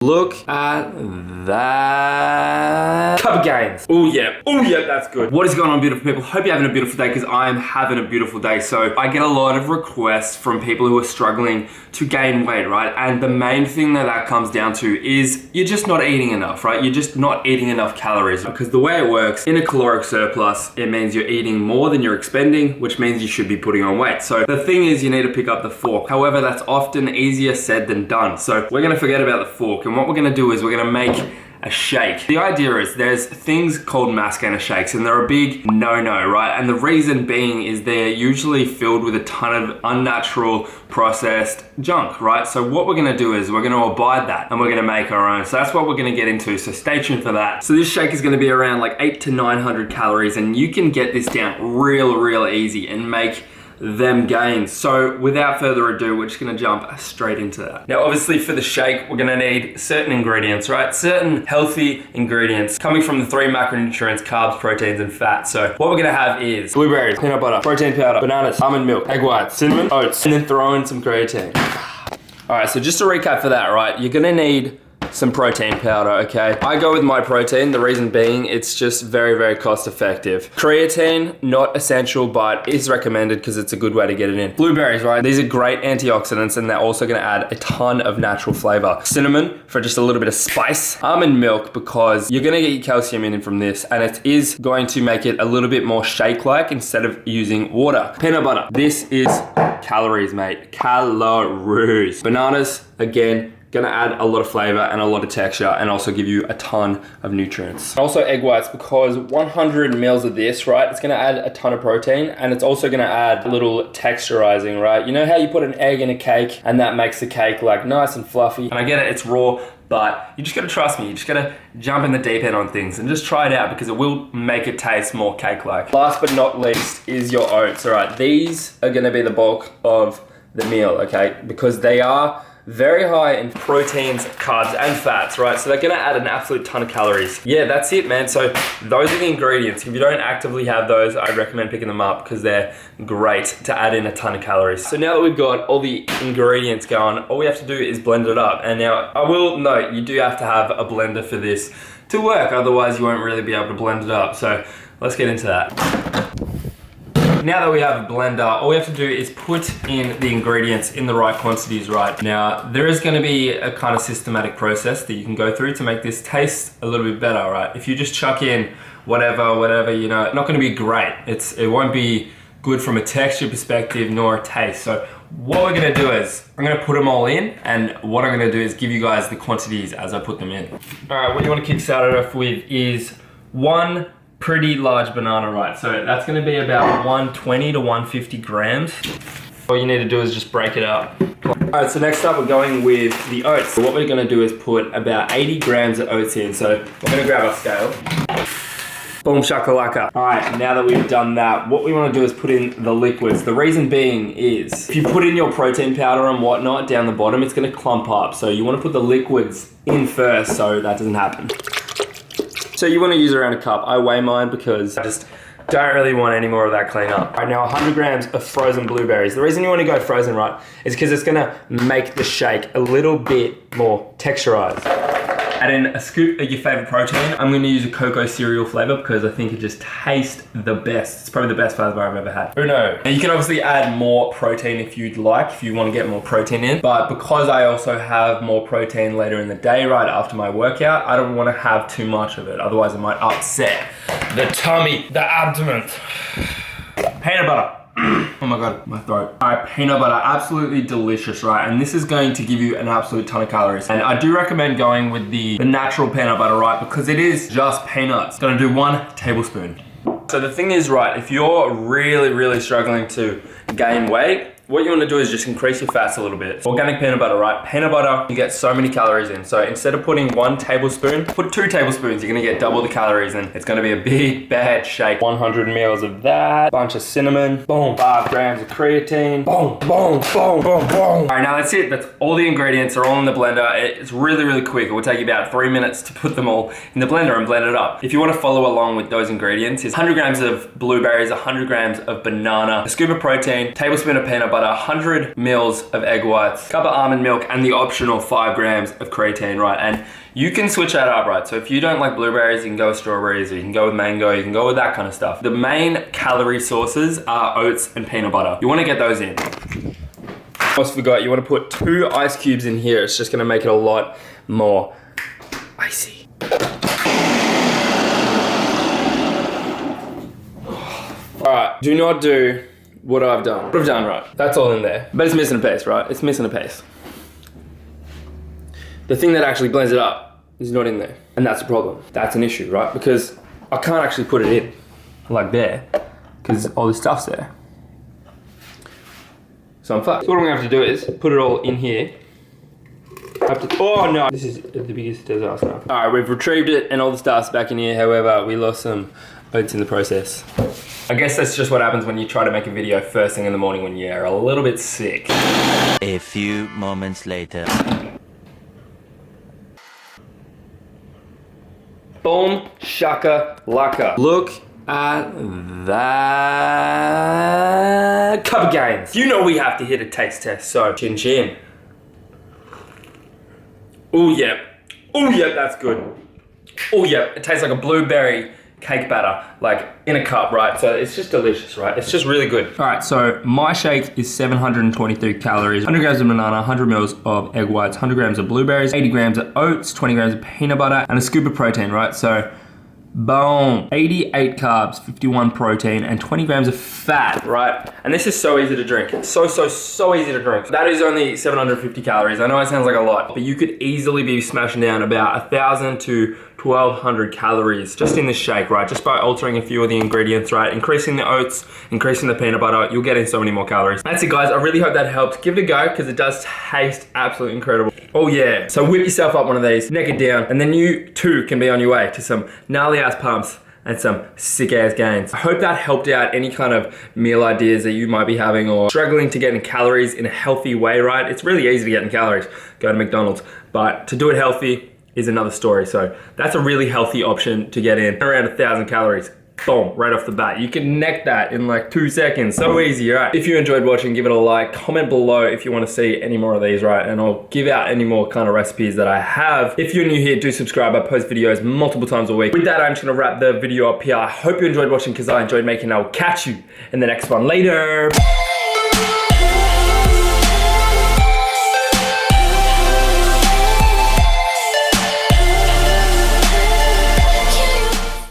Look at that. Cup of gains. Oh yeah, that's good. What is going on, beautiful people? Hope you're having a beautiful day, because I'm having a beautiful day. So I get a lot of requests from people who are struggling to gain weight, right? And the main thing that comes down to is you're just not eating enough, right? You're just not eating enough calories, because the way it works in a caloric surplus, it means you're eating more than you're expending, which means you should be putting on weight. So the thing is, you need to pick up the fork. However, that's often easier said than done. So we're gonna forget about the fork, and what we're gonna do is we're gonna make a shake. The idea is there's things called mass gainer shakes, and they're a big no-no, right? And the reason being is they're usually filled with a ton of unnatural processed junk, right? So what we're gonna do is we're gonna abide that, and we're gonna make our own. So that's what we're gonna get into, so stay tuned for that. So this shake is gonna be around like 800 to 900 calories, and you can get this down real easy and make them gains. So without further ado, we're just gonna jump straight into that. Now, obviously for the shake, we're gonna need certain ingredients, right? Certain healthy ingredients coming from the 3 macronutrients: carbs, proteins, and fat. So what we're gonna have is blueberries, peanut butter, protein powder, bananas, almond milk, egg whites, cinnamon, oats, and then throw in some creatine. All right, so just to recap for that, right? You're gonna need some protein powder, okay? I go with my protein, the reason being it's just very cost effective. Creatine, not essential, but is recommended because it's a good way to get it in. Blueberries, right? These are great antioxidants, and they're also gonna add a ton of natural flavor. Cinnamon for just a little bit of spice. Almond milk, because you're gonna get your calcium in from this, and it is going to make it a little bit more shake-like instead of using water. Peanut butter. This is calories, mate. Calories. Bananas, again, gonna add a lot of flavor and a lot of texture, and also give you a ton of nutrients. Also egg whites, because 100 mils of this, right, it's gonna add a ton of protein, and it's also gonna add a little texturizing, right? You know how you put an egg in a cake and that makes the cake like nice and fluffy? And I get it, it's raw, but you just gotta trust me. You just gotta jump in the deep end on things and just try it out, because it will make it taste more cake-like. Last but not least is your oats, all right? These are gonna be the bulk of the meal, okay? Because they are very high in proteins, carbs, and fats, right? So they're gonna add an absolute ton of calories. Yeah, that's it, man. So those are the ingredients. If you don't actively have those, I'd recommend picking them up, because they're great to add in a ton of calories. So now that we've got all the ingredients going, all we have to do is blend it up. And now I will note, you do have to have a blender for this to work, otherwise you won't really be able to blend it up. So let's get into that. Now that we have a blender, all we have to do is put in the ingredients in the right quantities, right? Now, there is gonna be a kind of systematic process that you can go through to make this taste a little bit better, right? If you just chuck in whatever, you know, it's not gonna be great. It won't be good from a texture perspective nor a taste. So what we're gonna do is, I'm gonna put them all in, and what I'm gonna do is give you guys the quantities as I put them in. All right, what you wanna kickstart it off with is 1 pretty large banana, right? So that's gonna be about 120 to 150 grams. All you need to do is just break it up. All right, so next up we're going with the oats. So what we're gonna do is put about 80 grams of oats in. So we're gonna grab our scale. Boom shakalaka. All right, now that we've done that, what we wanna do is put in the liquids. The reason being is, if you put in your protein powder and whatnot down the bottom, it's gonna clump up. So you wanna put the liquids in first so that doesn't happen. So you want to use around a cup. I weigh mine because I just don't really want any more of that cleanup. All right, now 100 grams of frozen blueberries. The reason you want to go frozen, right, is because it's gonna make the shake a little bit more texturized. Add in a scoop of your favorite protein. I'm gonna use a cocoa cereal flavor because I think it just tastes the best. It's probably the best flavor I've ever had. Uno. And you can obviously add more protein if you'd like, if you want to get more protein in. But because I also have more protein later in the day, right after my workout, I don't want to have too much of it. Otherwise it might upset the tummy, the abdomen. Peanut butter. Oh my God, my throat. All right, peanut butter, absolutely delicious, right? And this is going to give you an absolute ton of calories. And I do recommend going with the natural peanut butter, right? Because it is just peanuts. Gonna do 1 tablespoon. So the thing is, right, if you're really struggling to gain weight, what you want to do is just increase your fats a little bit. Organic peanut butter, right? Peanut butter, you get so many calories in. So instead of putting 1 tablespoon, put 2 tablespoons. You're gonna get double the calories, and it's gonna be a big bad shake. 100 mils of that, bunch of cinnamon, boom, 5 grams of creatine, boom. All right, now that's it. That's all the ingredients are all in the blender. It's really quick. It will take you about 3 minutes to put them all in the blender and blend it up. If you want to follow along with those ingredients, it's 100 grams of blueberries, 100 grams of banana, a scoop of protein, tablespoon of peanut butter, butter, 100 mils of egg whites, cup of almond milk, and the optional 5 grams of creatine, right? And you can switch that up, right? So if you don't like blueberries, you can go with strawberries, or you can go with mango, you can go with that kind of stuff. The main calorie sources are oats and peanut butter. You wanna get those in. Almost forgot, you wanna put 2 ice cubes in here. It's just gonna make it a lot more icy. All right, do not do what I've done. What I've done, right? That's all in there, but it's missing a piece, right? It's missing a piece. The thing that actually blends it up is not in there, and that's the problem. That's an issue, right? Because I can't actually put it in, like there, because all this stuff's there. So I'm fucked. So what I'm gonna have to do is put it all in here. Oh no, this is the biggest disaster. All right, we've retrieved it and all the stuff's back in here. However, we lost some oats in the process. I guess that's just what happens when you try to make a video first thing in the morning when you're a little bit sick. A few moments later. Boom, shaka, laka. Look at that. Cup of gains. You know we have to hit a taste test, so chin chin. Oh yeah. Oh yeah, that's good. Oh yeah, it tastes like a blueberry cake batter, like in a cup, right? So it's just delicious, right? It's just really good. All right, so my shake is 723 calories, 100 grams of banana, 100 mils of egg whites, 100 grams of blueberries, 80 grams of oats, 20 grams of peanut butter, and a scoop of protein, right? So boom, 88 carbs, 51 protein, and 20 grams of fat, right? And this is so easy to drink. So easy to drink. That is only 750 calories. I know it sounds like a lot, but you could easily be smashing down about 1,000 to 1,200 calories just in this shake, right? Just by altering a few of the ingredients, right? Increasing the oats, increasing the peanut butter, you'll get in so many more calories. That's it, guys. I really hope that helped. Give it a go, because it does taste absolutely incredible. Oh yeah. So whip yourself up one of these, neck it down, and then you too can be on your way to some gnarly ass pumps and some sick ass gains. I hope that helped out any kind of meal ideas that you might be having or struggling to get in calories in a healthy way, right? It's really easy to get in calories. Go to McDonald's, but to do it healthy is another story. So that's a really healthy option to get in. Around 1,000 calories. Boom, right off the bat. You can neck that in like 2 seconds. So easy, right? If you enjoyed watching, give it a like. Comment below if you want to see any more of these, right? And I'll give out any more kind of recipes that I have. If you're new here, do subscribe. I post videos multiple times a week. With that, I'm just gonna wrap the video up here. I hope you enjoyed watching, because I enjoyed making it. I will catch you in the next one. Later.